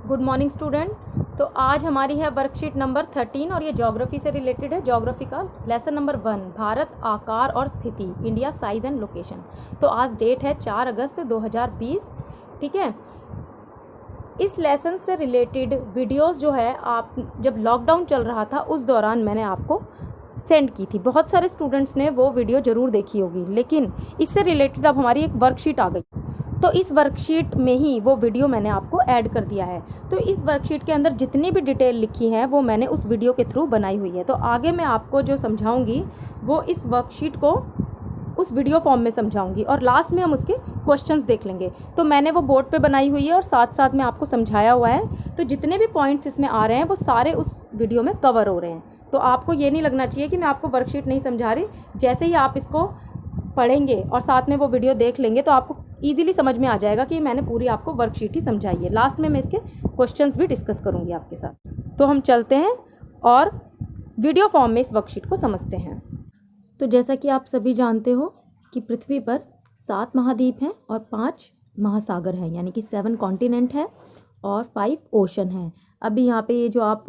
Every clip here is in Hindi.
Good morning student. तो आज हमारी है वर्कशीट नंबर 13 और ये ज्योग्राफी से रिलेटेड है। ज्योग्राफी का लेसन नंबर 1, भारत आकार और स्थिति, इंडिया साइज एंड लोकेशन। तो आज डेट है 4 अगस्त 2020। ठीक है, इस लेसन से रिलेटेड वीडियोस जो है आप जब लॉकडाउन चल रहा था उस दौरान मैंने आपको सेंड की थी। बहुत सारे स्टूडेंट्स ने वो वीडियो ज़रूर देखी होगी, लेकिन इससे रिलेटेड अब हमारी एक वर्कशीट आ गई, तो इस वर्कशीट में ही वो वीडियो मैंने आपको ऐड कर दिया है। तो इस वर्कशीट के अंदर जितनी भी डिटेल लिखी है वो मैंने उस वीडियो के थ्रू बनाई हुई है। तो आगे मैं आपको जो समझाऊंगी वो इस वर्कशीट को उस वीडियो फॉर्म में समझाऊंगी और लास्ट में हम उसके क्वेश्चंस देख लेंगे। तो मैंने वो बोर्ड पे बनाई हुई है और साथ साथ में आपको समझाया हुआ है। तो जितने भी पॉइंट्स इसमें आ रहे हैं वो सारे उस वीडियो में कवर हो रहे हैं। तो आपको ये नहीं लगना चाहिए कि मैं आपको वर्कशीट नहीं समझा रही। जैसे ही आप इसको पढ़ेंगे और साथ में वो वीडियो देख लेंगे तो आपको ईजिली समझ में आ जाएगा कि मैंने पूरी आपको वर्कशीट ही समझाई है। लास्ट में मैं इसके क्वेश्चंस भी डिस्कस करूँगी आपके साथ। तो हम चलते हैं और वीडियो फॉर्म में इस वर्कशीट को समझते हैं। तो जैसा कि आप सभी जानते हो कि पृथ्वी पर 7 महाद्वीप हैं और 5 महासागर हैं, यानी कि 7 कॉन्टिनेंट है और 5 ओशन हैं। अभी यहाँ पे ये जो आप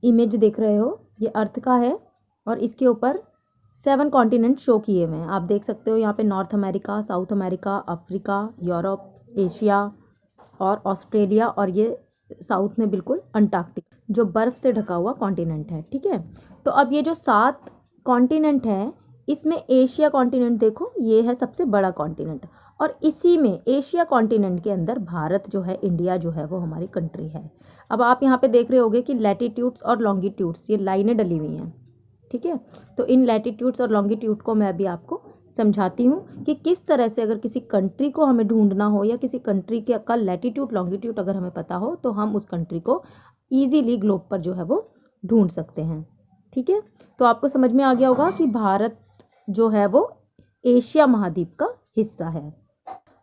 इमेज देख रहे हो ये अर्थ का है और इसके ऊपर 7 कॉन्टिनेंट शो किए हुए हैं। आप देख सकते हो यहाँ पे north America, south America, Africa, Europe, Asia और ऑस्ट्रेलिया, और ये साउथ में बिल्कुल अंटार्कटिक जो बर्फ़ से ढका हुआ कॉन्टिनेंट है। ठीक है, तो अब ये जो 7 कॉन्टिनेंट है इसमें एशिया कॉन्टिनेंट देखो, ये है सबसे बड़ा कॉन्टिनेंट, और इसी में एशिया कॉन्टिनेंट के अंदर भारत जो है, इंडिया जो है वो हमारी कंट्री है। अब आप यहाँ पे देख रहे होगे कि लैटिट्यूड्स और लॉन्गिट्यूड्स ये लाइनें डली हुई हैं। ठीक है, तो इन लैटिट्यूड्स और लॉन्गिट्यूड को मैं अभी आपको समझाती हूँ कि किस तरह से अगर किसी कंट्री को हमें ढूंढना हो या किसी कंट्री के का लैटिट्यूड लॉन्गिट्यूड अगर हमें पता हो तो हम उस कंट्री को ईजीली ग्लोब पर जो है वो ढूंढ सकते हैं। ठीक है, तो आपको समझ में आ गया होगा कि भारत जो है वो एशिया महाद्वीप का हिस्सा है।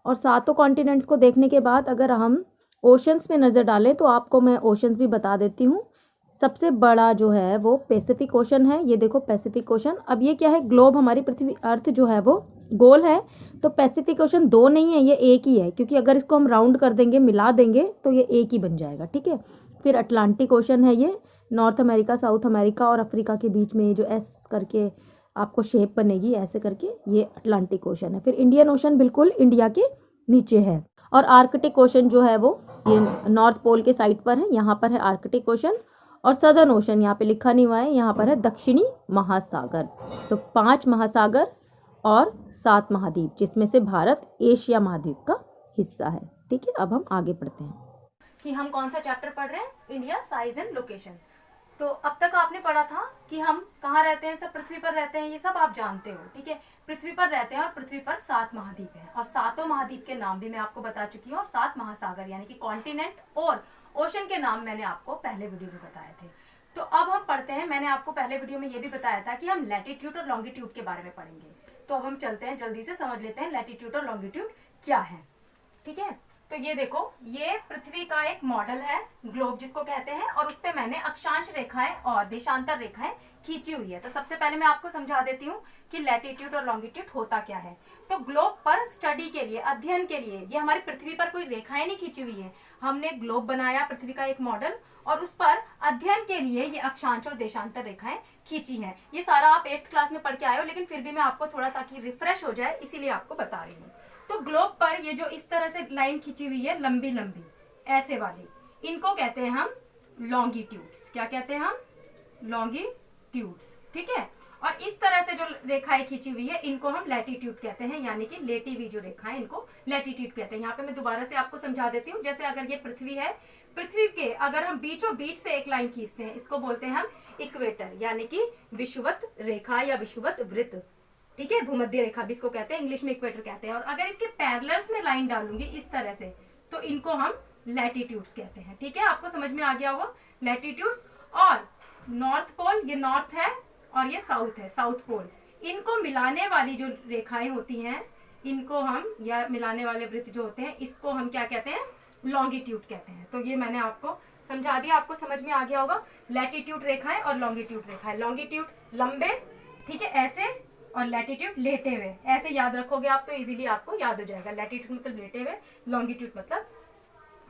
और 7 कॉन्टिनेंट्स को देखने के बाद अगर हम ओशंस में नज़र डालें तो आपको मैं ओशंस भी बता देती हूँ। सबसे बड़ा जो है वो पैसिफिक ओशन है, ये देखो पैसिफिक ओशन। अब ये क्या है, ग्लोब हमारी पृथ्वी अर्थ जो है वो गोल है, तो पैसिफिक ओशन 2 नहीं है, ये एक ही है, क्योंकि अगर इसको हम राउंड कर देंगे, मिला देंगे तो ये एक ही बन जाएगा। ठीक है, फिर अटलांटिक ओशन है, ये नॉर्थ अमेरिका, साउथ अमेरिका और अफ्रीका के बीच में ये जो एस करके आपको शेप बनेगी ऐसे करके, ये अटलांटिक ओशन है। फिर इंडियन ओशन बिल्कुल इंडिया के नीचे है, और आर्कटिक ओशन जो है वो ये नॉर्थ पोल के साइड पर है, यहाँ पर है आर्कटिक ओशन। और सदर्न ओशन यहाँ पे लिखा नहीं हुआ है, यहाँ पर है दक्षिणी महासागर। तो 5 महासागर और 7 महाद्वीप, जिसमें से भारत एशिया महाद्वीप का हिस्सा है। ठीक है, अब हम आगे पढ़ते हैं कि हम कौन सा चैप्टर पढ़ रहे हैं, इंडिया साइज एंड लोकेशन। तो अब तक आपने पढ़ा था कि हम कहाँ रहते हैं, सब पृथ्वी पर रहते हैं, ये सब आप जानते हो। ठीक है, पृथ्वी पर रहते हैं और पृथ्वी पर 7 महाद्वीप हैं और 7 महाद्वीप के नाम भी मैं आपको बता चुकी हूँ, और 7 महासागर यानी कि कॉन्टिनेंट और ओशन के नाम मैंने आपको पहले वीडियो में बताए थे। तो अब हम पढ़ते हैं, मैंने आपको पहले वीडियो में ये भी बताया था कि हम लैटिट्यूड और लॉन्गिट्यूड के बारे में पढ़ेंगे। तो अब हम चलते हैं, जल्दी से समझ लेते हैं लैटिट्यूड और लॉन्गिट्यूड क्या है। ठीक है, तो ये देखो, ये पृथ्वी का एक मॉडल है, ग्लोब जिसको कहते हैं, और उस पे मैंने अक्षांश रेखाएं और देशांतर रेखाएं खींची हुई है। तो सबसे पहले मैं आपको समझा देती हूँ कि लैटिट्यूड और लॉन्गिट्यूड होता क्या है। तो ग्लोब पर स्टडी के लिए, अध्ययन के लिए, ये हमारी पृथ्वी पर कोई रेखाएं नहीं खींची हुई है, हमने ग्लोब बनाया, पृथ्वी का एक मॉडल, और उस पर अध्ययन के लिए ये अक्षांश और देशांतर रेखाएं खींची हैं। ये सारा आप 8th क्लास में पढ़ के आए हो, लेकिन फिर भी मैं आपको थोड़ा, ताकि रिफ्रेश हो जाए, इसीलिए आपको बता रही हूँ। तो ग्लोब पर ये जो इस तरह से लाइन खींची हुई है, लंबी लंबी ऐसे वाली, इनको कहते हैं हम लॉन्गिट्यूड्स। क्या कहते हैं हम? लॉन्गिट्यूड्स। ठीक है, और इस तरह से जो रेखाएं खींची हुई है इनको हम लैटिट्यूड कहते हैं, यानी कि लेटी हुई जो रेखाएं इनको लैटिट्यूड कहते हैं। यहाँ पे मैं दोबारा से आपको समझा देती हूँ। जैसे अगर ये पृथ्वी है, पृथ्वी के अगर हम बीचों बीच से एक लाइन खींचते हैं, इसको बोलते हैं हम इक्वेटर, यानी कि विषुवत रेखा या विषुवत वृत्त। ठीक है, भूमध्य रेखा भी इसको कहते हैं, इंग्लिश में इक्वेटर कहते हैं। और अगर इसके पैरेलल्स में लाइन डालूंगी इस तरह से, तो इनको हम लैटिट्यूड्स कहते हैं। ठीक है, आपको समझ में आ गया होगा लैटिट्यूड्स। और नॉर्थ पोल, ये नॉर्थ है और ये साउथ है, साउथ पोल, इनको मिलाने वाली जो रेखाएं होती हैं इनको हम, या मिलाने वाले वृत्त जो होते हैं, इसको हम क्या कहते हैं? लॉन्गिट्यूड कहते हैं। तो ये मैंने आपको समझा दिया, आपको समझ में आ गया होगा लैटिट्यूड रेखाएं और लॉन्गिट्यूड रेखाएं। लॉन्गिट्यूड लंबे, ठीक है, ऐसे, और लैटिट्यूड लेटे हुए, ऐसे याद रखोगे आप तो इजीली आपको याद हो जाएगा। लैटिट्यूड मतलब लेटे हुए, लॉन्गिट्यूड मतलब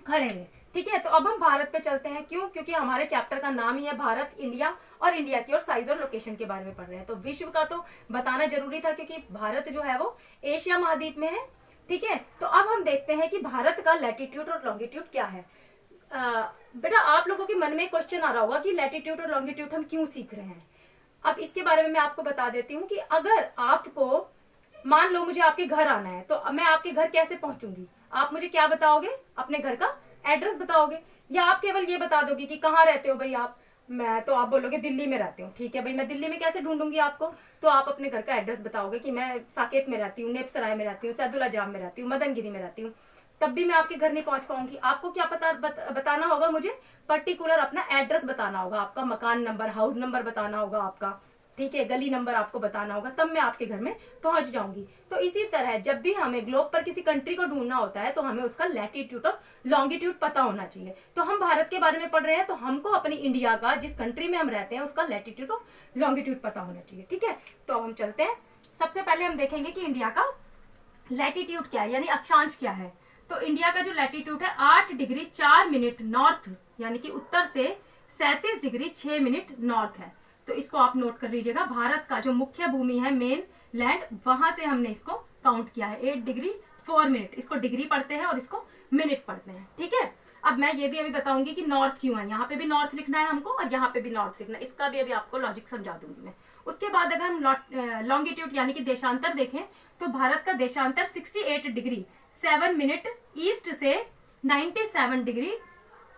खड़े हुए। ठीक है, तो अब हम भारत पे चलते हैं। क्यों? क्योंकि हमारे चैप्टर का नाम ही है भारत, इंडिया और इंडिया की और साइज और लोकेशन के बारे में पढ़ रहे हैं। तो विश्व का तो बताना जरूरी था क्योंकि भारत जो है वो एशिया महाद्वीप में है। ठीक है, तो अब हम देखते हैं कि भारत का लैटिट्यूड और लॉन्गिट्यूड क्या है। बेटा आप लोगों के मन में क्वेश्चन आ रहा होगा कि लैटिट्यूड और लॉन्गिट्यूड हम क्यों सीख रहे हैं। अब इसके बारे में मैं आपको बता देती हूँ कि अगर आपको मान लो मुझे आपके घर आना है तो मैं आपके घर कैसे पहुंचूंगी। आप मुझे क्या बताओगे? अपने घर का एड्रेस बताओगे, या आप केवल ये बता दोगे कि कहाँ रहते हो भाई आप। मैं तो आप बोलोगे दिल्ली में रहते हो। ठीक है भाई, मैं दिल्ली में कैसे ढूंढूंगी आपको? तो आप अपने घर का एड्रेस बताओगे कि मैं साकेत में रहती हूँ, नेपसराय में रहती हूँ, सैदुल जाम में रहती हूँ, मदनगिरी में रहती हूँ। तब भी मैं आपके घर नहीं पहुंच पाऊंगी। आपको क्या बताना होगा? मुझे पर्टिकुलर अपना एड्रेस बताना होगा, आपका मकान नंबर, हाउस नंबर बताना होगा आपका। ठीक है, गली नंबर आपको बताना होगा, तब मैं आपके घर में पहुंच जाऊंगी। तो इसी तरह जब भी हमें ग्लोब पर किसी कंट्री को ढूंढना होता है तो हमें उसका लैटिट्यूड और लॉन्गिट्यूड पता होना चाहिए। तो हम भारत के बारे में पढ़ रहे हैं तो हमको अपनी इंडिया का, जिस कंट्री में हम रहते हैं, उसका लैटिट्यूड और लॉन्गिट्यूड पता होना चाहिए। ठीक है, तो हम चलते हैं। सबसे पहले हम देखेंगे कि इंडिया का लैटिट्यूड क्या है, यानी अक्षांश क्या है। तो इंडिया का जो लैटिट्यूड है 8 डिग्री 4 मिनट नॉर्थ, यानी कि उत्तर से 37 डिग्री 6 मिनट नॉर्थ है। तो इसको आप नोट कर लीजिएगा। भारत का जो मुख्य भूमि है, मेन लैंड, वहां से हमने इसको काउंट किया है 8 डिग्री 4 मिनट। इसको डिग्री पढ़ते हैं और इसको मिनट पढ़ते हैं। ठीक है, अब मैं ये भी अभी बताऊंगी कि नॉर्थ क्यों है। यहाँ पे भी नॉर्थ लिखना है हमको और यहाँ पे भी नॉर्थ लिखना है, इसका भी अभी आपको लॉजिक समझा दूंगी मैं। उसके बाद अगर हम लॉन्गिट्यूड यानी कि देशांतर देखें तो भारत का देशांतर 68 डिग्री 7 मिनट ईस्ट से 97 डिग्री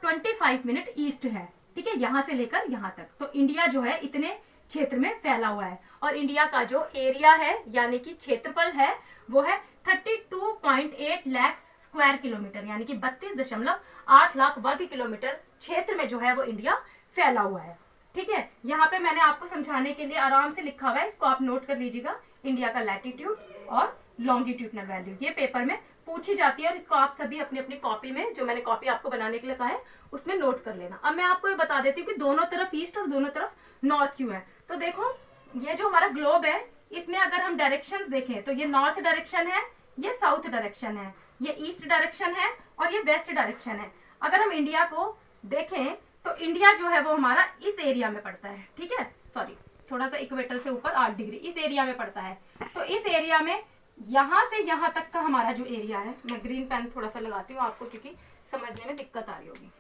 25 मिनट ईस्ट है। ठीक है, यहां से लेकर यहां तक। तो इंडिया जो है इतने क्षेत्र में फैला हुआ है और इंडिया का जो एरिया है यानी कि क्षेत्रफल है वो है 32.8 लाख स्क्वायर किलोमीटर, यानी कि 32.8 लाख वर्ग किलोमीटर क्षेत्र में जो है वो इंडिया फैला हुआ है। ठीक है, यहाँ पे मैंने आपको समझाने के लिए आराम से लिखा हुआ है, इसको आप नोट कर लीजिएगा। इंडिया का लैटिट्यूड और लॉन्गिट्यूडनल वैल्यू ये पेपर में पूछी जाती है और इसको आप सभी अपनी अपनी कॉपी में, जो मैंने कॉपी आपको बनाने के लिए कहा है, उसमें नोट कर लेना। अब मैं आपको ये बता देती हूँ कि दोनों तरफ ईस्ट और दोनों तरफ नॉर्थ क्यों है। तो देखो ये जो हमारा ग्लोब है इसमें अगर हम डायरेक्शंस देखें तो ये नॉर्थ डायरेक्शन है, ये साउथ डायरेक्शन है, ये ईस्ट डायरेक्शन है और ये वेस्ट डायरेक्शन है। अगर हम इंडिया को देखें तो इंडिया जो है वो हमारा इस एरिया में पड़ता है। ठीक है, सॉरी थोड़ा सा इक्वेटर से ऊपर 8 डिग्री इस एरिया में पड़ता है। तो इस एरिया में यहां से यहां तक का हमारा जो एरिया है, मैं ग्रीन पेन थोड़ा सा लगाती हूँ आपको क्योंकि समझने में दिक्कत आ रही होगी।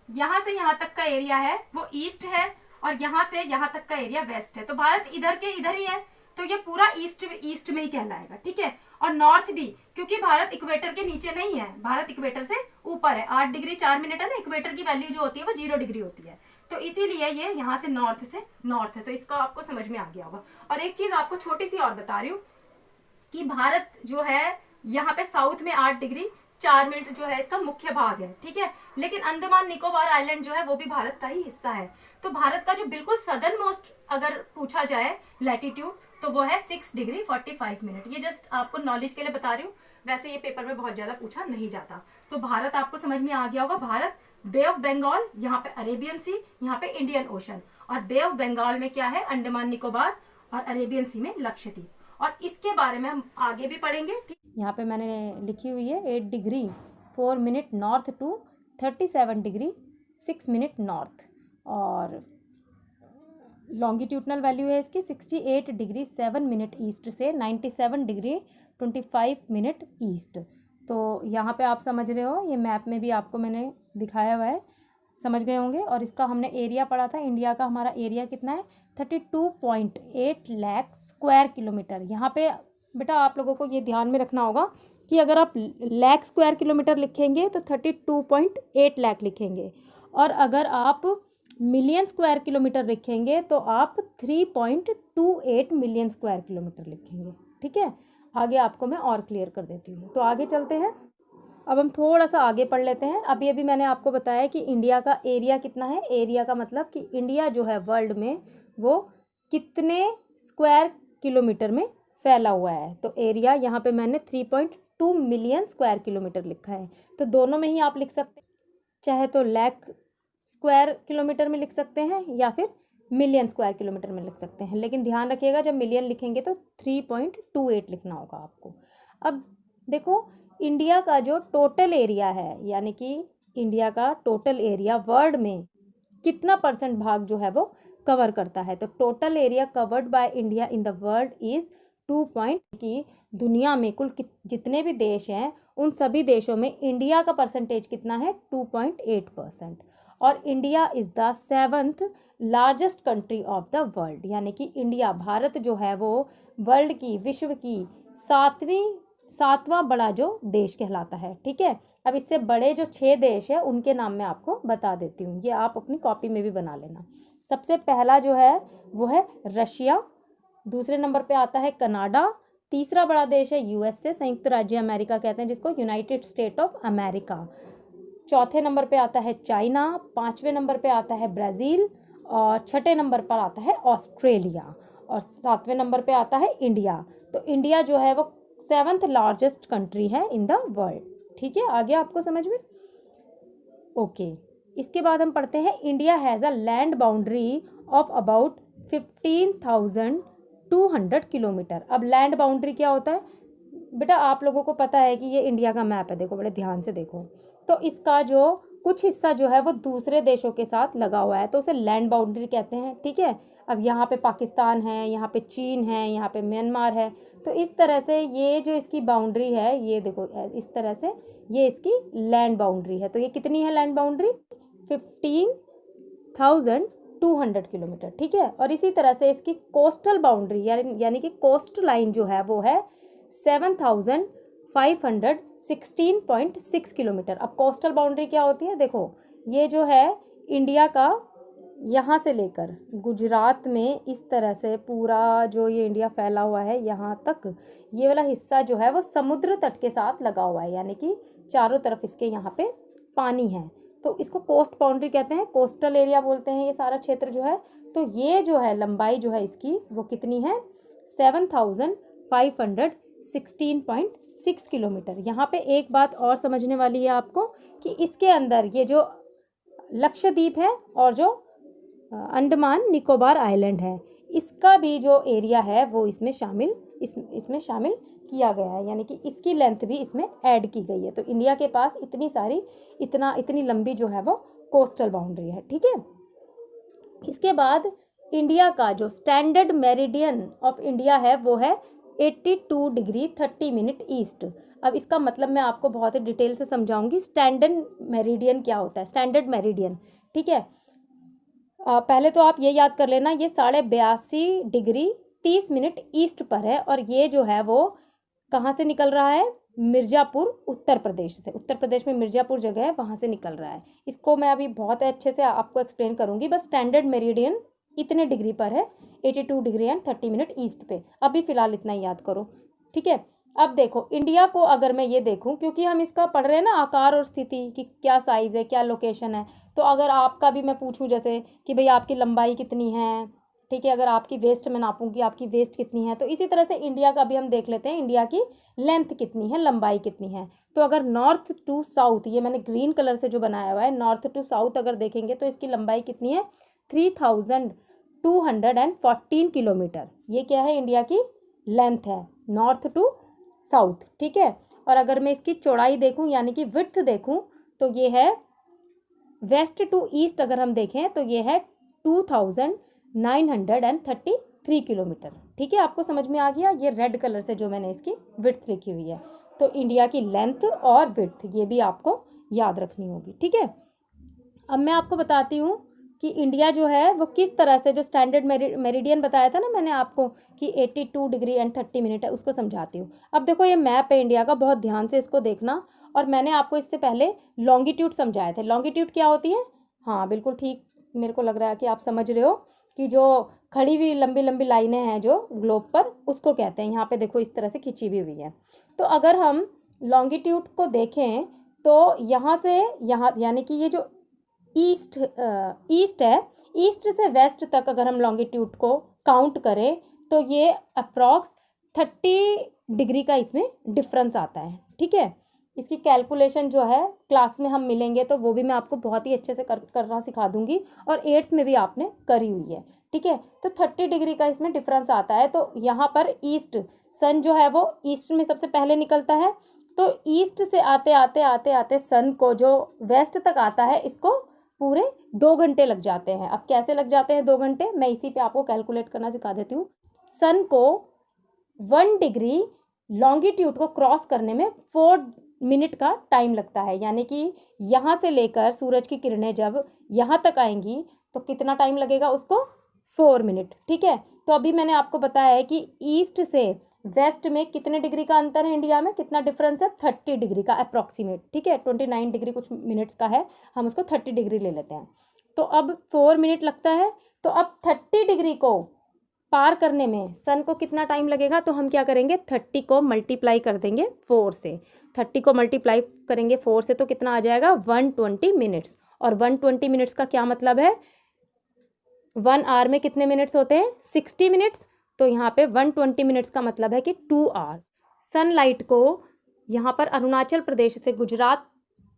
यहां से यहां तक का एरिया है वो ईस्ट है और यहां से यहां तक का एरिया वेस्ट है। तो भारत इधर के इधर ही है तो ये पूरा ईस्ट में ही कहलाएगा। ठीक है, और नॉर्थ भी, क्योंकि भारत इक्वेटर के नीचे नहीं है, भारत इक्वेटर से ऊपर है। 8 डिग्री 4 मिनट है ना, इक्वेटर की वैल्यू जो होती है वो 0 डिग्री होती है। तो इसीलिए ये यहाँ से नॉर्थ है। तो इसका आपको समझ में आ गया होगा। और एक चीज आपको छोटी सी और बता रही हूँ कि भारत जो है यहाँ पे साउथ में 8 डिग्री 4 मिनट जो है इसका मुख्य भाग है। ठीक है, लेकिन अंडमान निकोबार आइलैंड जो है वो भी भारत का ही हिस्सा है। तो भारत का जो बिल्कुल सदर्न मोस्ट अगर पूछा जाए लैटिट्यूड तो वो है 6 डिग्री 45 मिनट। ये जस्ट आपको नॉलेज के लिए बता रही हूँ, वैसे ये पेपर में बहुत ज्यादा पूछा नहीं जाता। तो भारत आपको समझ में आ गया होगा। भारत बे ऑफ बंगाल, यहाँ पे अरेबियन सी, यहाँ पे इंडियन ओशन, और बे ऑफ बंगाल में क्या है, अंडमान निकोबार, और अरेबियन सी में लक्षद्वीप। और इसके बारे में हम आगे भी पढ़ेंगे। यहाँ पे मैंने लिखी हुई है 8 degree 4 minute north to 37 degree 6 minute north, और लॉन्गिट्यूडनल वैल्यू है इसकी 68 डिग्री 7 मिनट ईस्ट से 97 डिग्री 25 मिनट ईस्ट। तो यहाँ पे आप समझ रहे हो, ये मैप में भी आपको मैंने दिखाया हुआ है, समझ गए होंगे। और इसका हमने एरिया पढ़ा था, इंडिया का हमारा एरिया कितना है 32.8 लाख स्क्वायर किलोमीटर। यहाँ पे बेटा आप लोगों को ये ध्यान में रखना होगा कि अगर आप लाख स्क्वायर किलोमीटर लिखेंगे तो 32.8 लाख लिखेंगे, और अगर आप मिलियन स्क्वायर किलोमीटर लिखेंगे तो आप 3.28 मिलियन स्क्वायर किलोमीटर लिखेंगे। ठीक है, आगे आपको मैं और क्लियर कर देती हूँ। तो आगे चलते हैं, अब हम थोड़ा सा आगे पढ़ लेते हैं। अभी अभी मैंने आपको बताया कि इंडिया का एरिया कितना है। एरिया का मतलब कि इंडिया जो है वर्ल्ड में वो कितने स्क्वायर किलोमीटर में फैला हुआ है। तो एरिया यहाँ पे मैंने 3.2 मिलियन स्क्वायर किलोमीटर लिखा है। तो दोनों में ही आप लिख सकते हैं, चाहे तो लाख स्क्वायर किलोमीटर में लिख सकते हैं या फिर मिलियन स्क्वायर किलोमीटर में लिख सकते हैं। लेकिन ध्यान रखिएगा जब मिलियन लिखेंगे तो 3.28 लिखना होगा आपको। अब देखो इंडिया का जो टोटल एरिया है, यानी कि इंडिया का टोटल एरिया वर्ल्ड में कितना परसेंट भाग जो है वो कवर करता है। तो total area covered by India in the world is 2 की दुनिया में कुल जितने भी देश हैं उन सभी देशों में इंडिया का परसेंटेज कितना है 2.8%। और India is the 7th largest country of the world, यानी कि इंडिया भारत जो है वो वर्ल्ड की विश्व की सातवां बड़ा जो देश कहलाता है। ठीक है, अब इससे बड़े जो 6 देश है उनके नाम मैं आपको बता देती हूँ, ये आप अपनी कॉपी में भी बना लेना। सबसे पहला जो है वो है रशिया, दूसरे नंबर पे आता है कनाडा, तीसरा बड़ा देश है यूएसए, संयुक्त राज्य अमेरिका कहते हैं जिसको, यूनाइटेड स्टेट ऑफ अमेरिका। चौथे नंबर पे आता है चाइना, पाँचवें नंबर पे आता है ब्राज़ील, और छठे नंबर पर आता है ऑस्ट्रेलिया, और सातवें नंबर पे आता है इंडिया। तो इंडिया जो है वो 7th लार्जेस्ट कंट्री है इन द वर्ल्ड। ठीक है, आ गया आपको समझ में? ओके, इसके बाद हम पढ़ते हैं India has a land boundary of about 15,200 kilometre. अब लैंड बाउंड्री क्या होता है बेटा, आप लोगों को पता है कि ये इंडिया का मैप है, देखो बड़े ध्यान से देखो। तो इसका जो कुछ हिस्सा जो है वो दूसरे देशों के साथ लगा हुआ है तो उसे लैंड बाउंड्री कहते हैं। ठीक है, अब यहाँ पे पाकिस्तान है, यहाँ पे चीन है, यहाँ पे म्यांमार है, तो इस तरह से ये जो इसकी बाउंड्री है, ये देखो इस तरह से ये इसकी लैंड बाउंड्री है। तो ये कितनी है लैंड बाउंड्री? 15,200 किलोमीटर। ठीक है, और इसी तरह से इसकी कोस्टल बाउंड्री यानी कि कोस्ट लाइन जो है वो है 7,516.6 किलोमीटर। अब कोस्टल बाउंड्री क्या होती है? देखो ये जो है इंडिया का यहाँ से लेकर गुजरात में इस तरह से पूरा जो ये इंडिया फैला हुआ है यहाँ तक, ये वाला हिस्सा जो है वो समुद्र तट के साथ लगा हुआ है, यानी कि चारों तरफ इसके यहाँ पे पानी है, तो इसको कोस्ट बाउंड्री कहते हैं, कोस्टल एरिया बोलते हैं ये सारा क्षेत्र जो है। तो ये जो है लंबाई जो है इसकी वो कितनी है? 7,516.6 किलोमीटर। यहाँ पे एक बात और समझने वाली है आपको कि इसके अंदर ये जो लक्षद्वीप है और जो अंडमान निकोबार आइलैंड है, इसका भी जो एरिया है वो इसमें शामिल किया गया है, यानी कि इसकी लेंथ भी इसमें ऐड की गई है। तो इंडिया के पास इतनी लंबी जो है वो कोस्टल बाउंड्री है। ठीक है, इसके बाद इंडिया का जो स्टैंडर्ड मेरिडियन ऑफ इंडिया है वो है 82 डिग्री 30 मिनट ईस्ट। अब इसका मतलब मैं आपको बहुत ही डिटेल से समझाऊंगी। स्टैंडर्ड मेरिडियन क्या होता है? स्टैंडर्ड मेरिडियन, ठीक है, पहले तो आप ये याद कर लेना, ये 82.5 डिग्री 30 मिनट ईस्ट पर है, और ये जो है वो कहाँ से निकल रहा है? मिर्ज़ापुर, उत्तर प्रदेश से। उत्तर प्रदेश में मिर्ज़ापुर जगह है, वहाँ से निकल रहा है। इसको मैं अभी बहुत अच्छे से आपको एक्सप्लेन करूँगी, बस स्टैंडर्ड मेरिडियन इतने डिग्री पर है, 82 डिग्री एंड 30 मिनट ईस्ट पे। अभी फ़िलहाल इतना ही याद करो। ठीक है, अब देखो इंडिया को अगर मैं ये देखूं, क्योंकि हम इसका पढ़ रहे हैं ना आकार और स्थिति कि क्या साइज़ है, क्या लोकेशन है, तो अगर आपका भी मैं पूछूं जैसे कि भाई आपकी लंबाई कितनी है, ठीक है, अगर आपकी वेस्ट में नापूं कि आपकी वेस्ट कितनी है, तो इसी तरह से इंडिया का भी हम देख लेते हैं इंडिया की लेंथ कितनी है, लंबाई कितनी है। तो अगर नॉर्थ टू साउथ, ये मैंने ग्रीन कलर से जो बनाया हुआ है, नॉर्थ टू साउथ अगर देखेंगे तो इसकी लंबाई कितनी है? 3,214 किलोमीटर। ये क्या है? इंडिया की लेंथ है, नॉर्थ टू साउथ। ठीक है, और अगर मैं इसकी चौड़ाई देखूं यानी कि विड्थ देखूं तो ये है वेस्ट टू ईस्ट, अगर हम देखें तो ये है 2,933 किलोमीटर। ठीक है, आपको समझ में आ गया? ये रेड कलर से जो मैंने इसकी विड्थ लिखी हुई है, तो इंडिया की लेंथ और विड्थ ये भी आपको याद रखनी होगी। ठीक है, अब मैं आपको बताती हूँ कि इंडिया जो है वो किस तरह से, जो स्टैंडर्ड मेरिडियन बताया था ना मैंने आपको कि 82 डिग्री एंड 30 मिनट है, उसको समझाती हूँ। अब देखो ये मैप है इंडिया का, बहुत ध्यान से इसको देखना, और मैंने आपको इससे पहले लॉन्गिट्यूड समझाए थे। लॉन्गिट्यूड क्या होती है? हाँ बिल्कुल ठीक, मेरे को लग रहा है कि आप समझ रहे हो कि जो खड़ी हुई लंबी लंबी लाइनें हैं जो ग्लोब पर, उसको कहते हैं। यहाँ पे देखो इस तरह से खिंची भी हुई है। तो अगर हम लॉन्गिट्यूड को देखें तो यहाँ से यहाँ, यानी कि ये जो ईस्ट है, ईस्ट से वेस्ट तक अगर हम लॉन्गिट्यूड को काउंट करें तो ये अप्रॉक्स 30 डिग्री का इसमें डिफरेंस आता है। ठीक है, इसकी कैलकुलेशन जो है क्लास में हम मिलेंगे तो वो भी मैं आपको बहुत ही अच्छे से करना सिखा दूंगी, और 8th में भी आपने करी हुई है। ठीक है, तो 30 डिग्री का इसमें डिफरेंस आता है। तो यहाँ पर ईस्ट सन जो है वो ईस्ट में सबसे पहले निकलता है, तो ईस्ट से आते आते आते आते सन को जो वेस्ट तक आता है, इसको पूरे 2 घंटे लग जाते हैं। अब कैसे लग जाते हैं 2 घंटे, मैं इसी पे आपको कैलकुलेट करना सिखा देती हूँ। सन को 1 डिग्री लॉन्गिट्यूड को क्रॉस करने में 4 मिनट का टाइम लगता है, यानी कि यहाँ से लेकर सूरज की किरणें जब यहाँ तक आएंगी तो कितना टाइम लगेगा उसको, 4 मिनट। ठीक है, तो अभी मैंने आपको बताया है कि ईस्ट से वेस्ट में कितने डिग्री का अंतर है, इंडिया में कितना डिफरेंस है, 30 डिग्री का अप्रॉक्सीमेट। ठीक है, 29 डिग्री कुछ मिनट्स का है, हम उसको 30 डिग्री ले लेते हैं। तो अब 4 मिनट लगता है, तो अब 30 डिग्री को पार करने में सन को कितना टाइम लगेगा, तो हम क्या करेंगे, 30 को मल्टीप्लाई कर देंगे 4 से। 30 को मल्टीप्लाई करेंगे 4 से तो कितना आ जाएगा, 120 मिनट्स। और 120 मिनट्स का क्या मतलब है, 1 आवर में कितने मिनट्स होते हैं, 60 मिनट्स। तो यहाँ पे 120 मिनट्स का मतलब है कि 2 आवर। सनलाइट को यहाँ पर अरुणाचल प्रदेश से गुजरात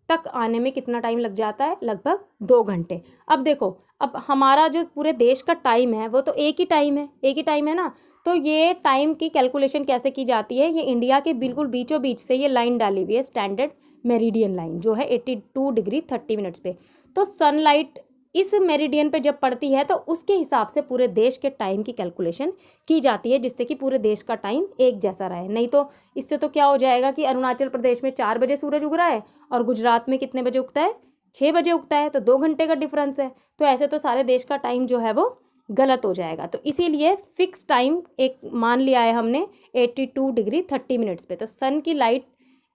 तक आने में कितना टाइम लग जाता है, लगभग 2 घंटे। अब देखो, अब हमारा जो पूरे देश का टाइम है वो तो एक ही टाइम है ना। तो ये टाइम की कैलकुलेशन कैसे की जाती है, ये इंडिया के बिल्कुल बीचों बीच से ये लाइन डाली हुई है, स्टैंडर्ड मेरिडियन लाइन, जो है 82 डिग्री 30 मिनट्स पे। तो सनलाइट इस मेरिडियन पे जब पड़ती है तो उसके हिसाब से पूरे देश के टाइम की कैलकुलेशन की जाती है, जिससे कि पूरे देश का टाइम एक जैसा रहे। नहीं तो इससे तो क्या हो जाएगा कि अरुणाचल प्रदेश में 4 बजे सूरज उग रहा है और गुजरात में कितने बजे उगता है, 6 बजे उगता है, तो 2 घंटे का डिफरेंस है। तो ऐसे तो सारे देश का टाइम जो है वो गलत हो जाएगा। तो इसीलिए फिक्स टाइम एक मान लिया है हमने 82 डिग्री 30 मिनट्स पे। तो सन की लाइट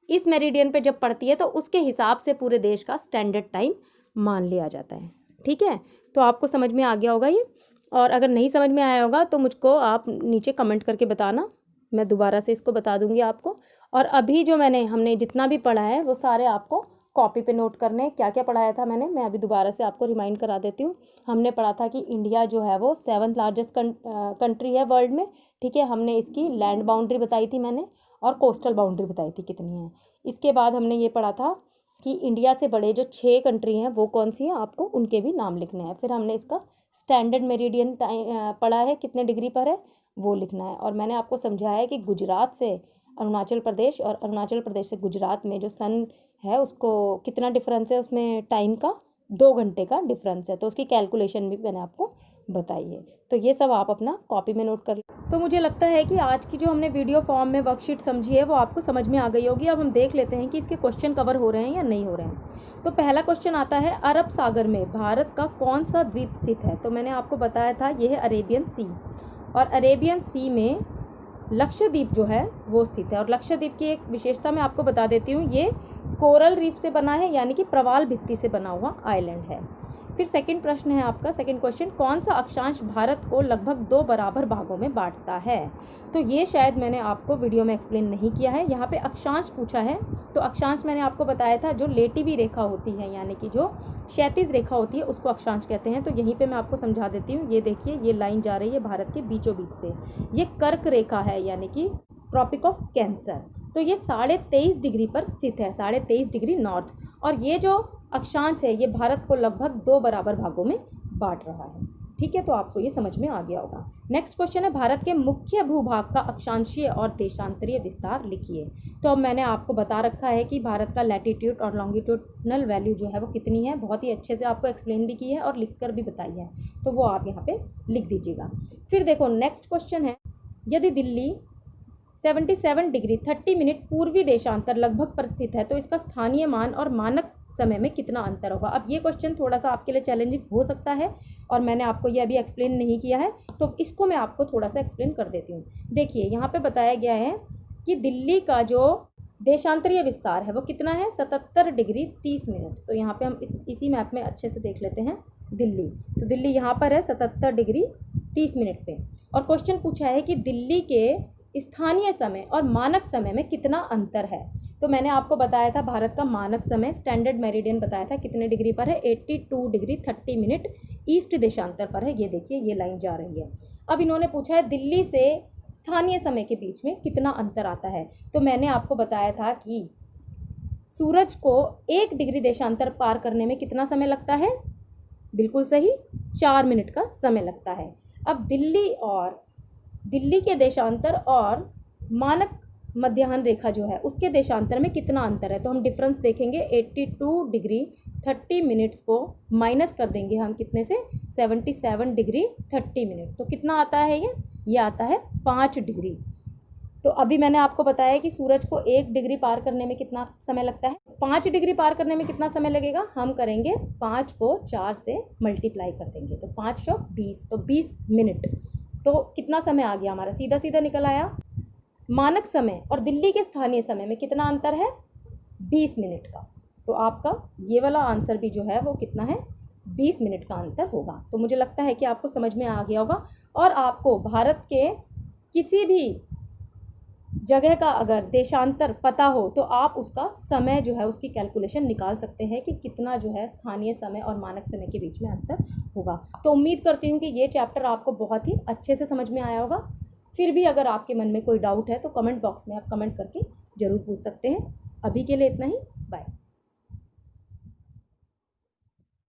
इस मेरिडियन पे जब पड़ती है तो उसके हिसाब से पूरे देश का स्टैंडर्ड टाइम मान लिया जाता है। ठीक है, तो आपको समझ में आ गया होगा ये। और अगर नहीं समझ में आया होगा तो मुझको आप नीचे कमेंट करके बताना, मैं दोबारा से इसको बता दूंगी आपको। और अभी जो हमने जितना भी पढ़ा है वो सारे आपको कॉपी पे नोट करने। क्या क्या पढ़ाया था मैं अभी दोबारा से आपको रिमाइंड करा देती हूँ। हमने पढ़ा था कि इंडिया जो है वो 7th लार्जेस्ट कंट्री है वर्ल्ड में। ठीक है, हमने इसकी लैंड बाउंड्री बताई थी मैंने, और कोस्टल बाउंड्री बताई थी कितनी है। इसके बाद हमने ये पढ़ा था कि इंडिया से बड़े जो 6 कंट्री हैं वो कौन सी हैं, आपको उनके भी नाम लिखने हैं। फिर हमने इसका स्टैंडर्ड मेरिडियन टाइम पढ़ा है, कितने डिग्री पर है वो लिखना है। और मैंने आपको समझाया है कि गुजरात से अरुणाचल प्रदेश और अरुणाचल प्रदेश से गुजरात में जो सन है उसको कितना डिफरेंस है, उसमें टाइम का 2 घंटे का डिफरेंस है। तो उसकी कैलकुलेशन भी मैंने आपको बताई है। तो ये सब आप अपना कॉपी में नोट कर लें। तो मुझे लगता है कि आज की जो हमने वीडियो फॉर्म में वर्कशीट समझी है वो आपको समझ में आ गई होगी। अब हम देख लेते हैं कि इसके क्वेश्चन कवर हो रहे हैं या नहीं हो रहे हैं। तो पहला क्वेश्चन आता है, अरब सागर में भारत का कौन सा द्वीप स्थित है। तो मैंने आपको बताया था ये है अरेबियन सी, और अरेबियन सी में लक्षद्वीप जो है वो स्थित है। और लक्षद्वीप की एक विशेषता मैं आपको बता देती हूँ, ये कोरल रीफ से बना है, यानी कि प्रवाल भित्ति से बना हुआ आइलैंड है। फिर सेकंड प्रश्न है आपका, सेकंड क्वेश्चन, कौन सा अक्षांश भारत को लगभग 2 बराबर भागों में बांटता है। तो ये शायद मैंने आपको वीडियो में एक्सप्लेन नहीं किया है। यहाँ पे अक्षांश पूछा है, तो अक्षांश मैंने आपको बताया था जो लेटी रेखा होती है, यानी कि जो क्षैतिज रेखा होती है उसको अक्षांश कहते हैं। तो यहीं पे मैं आपको समझा देती हूँ। ये देखिए, ये लाइन जा रही है भारत के बीचों बीच से, ये कर्क रेखा है, यानी कि ट्रॉपिक ऑफ कैंसर। तो ये 23.5 डिग्री पर स्थित है, 23.5 डिग्री नॉर्थ। और ये जो अक्षांश है ये भारत को लगभग 2 बराबर भागों में बांट रहा है। ठीक है, तो आपको ये समझ में आ गया होगा। नेक्स्ट क्वेश्चन है, भारत के मुख्य भूभाग का अक्षांशीय और देशांतरीय विस्तार लिखिए। तो अब मैंने आपको बता रखा है कि भारत का लैटिट्यूड और लॉन्गिट्यूडनल वैल्यू जो है वो कितनी है, बहुत ही अच्छे से आपको एक्सप्लेन भी की है और लिख कर भी बताई है, तो वो आप यहाँ पे लिख दीजिएगा। फिर देखो नेक्स्ट क्वेश्चन है, यदि दिल्ली 77 डिग्री 30 मिनट पूर्वी देशांतर लगभग पर स्थित है तो इसका स्थानीय मान और मानक समय में कितना अंतर होगा। अब ये क्वेश्चन थोड़ा सा आपके लिए चैलेंजिंग हो सकता है और मैंने आपको ये अभी एक्सप्लेन नहीं किया है, तो इसको मैं आपको थोड़ा सा एक्सप्लेन कर देती हूँ। देखिए, यहाँ पे बताया गया है कि दिल्ली का जो देशांतरीय विस्तार है वो कितना है, 77 डिग्री 30 मिनट। तो यहाँ पे हम इसी मैप में अच्छे से देख लेते हैं दिल्ली। तो दिल्ली यहाँ पर है 77 डिग्री 30 मिनट पे। और क्वेश्चन पूछा है कि दिल्ली के स्थानीय समय और मानक समय में कितना अंतर है। तो मैंने आपको बताया था भारत का मानक समय स्टैंडर्ड मेरिडियन बताया था कितने डिग्री पर है, 82 डिग्री 30 मिनट ईस्ट देशांतर पर है। ये देखिए, ये लाइन जा रही है। अब इन्होंने पूछा है दिल्ली से स्थानीय समय के बीच में कितना अंतर आता है। तो मैंने आपको बताया था कि सूरज को 1 डिग्री देशांतर पार करने में कितना समय लगता है, बिल्कुल सही, 4 मिनट का समय लगता है। अब दिल्ली के देशांतर और मानक मध्याह्न रेखा जो है उसके देशांतर में कितना अंतर है। तो हम डिफरेंस देखेंगे 82 डिग्री 30 मिनट्स को माइनस कर देंगे हम कितने से 77 डिग्री 30 मिनट। तो कितना आता है ये आता है 5 डिग्री। तो अभी मैंने आपको बताया कि सूरज को 1 डिग्री पार करने में कितना समय लगता है, 5 डिग्री पार करने में कितना समय लगेगा। हम करेंगे 5 को 4 से मल्टीप्लाई कर देंगे तो 5 चौक 20, तो 20 मिनट। तो कितना समय आ गया हमारा, सीधा सीधा निकल आया। मानक समय और दिल्ली के स्थानीय समय में कितना अंतर है, 20 मिनट का। तो आपका ये वाला आंसर भी जो है वो कितना है, 20 मिनट का अंतर होगा। तो मुझे लगता है कि आपको समझ में आ गया होगा। और आपको भारत के किसी भी जगह का अगर देशांतर पता हो तो आप उसका समय जो है उसकी कैलकुलेशन निकाल सकते हैं कि कितना जो है स्थानीय समय और मानक समय के बीच में अंतर होगा। तो उम्मीद करती हूँ कि ये चैप्टर आपको बहुत ही अच्छे से समझ में आया होगा। फिर भी अगर आपके मन में कोई डाउट है तो कमेंट बॉक्स में आप कमेंट करके ज़रूर पूछ सकते हैं। अभी के लिए इतना ही, बाय।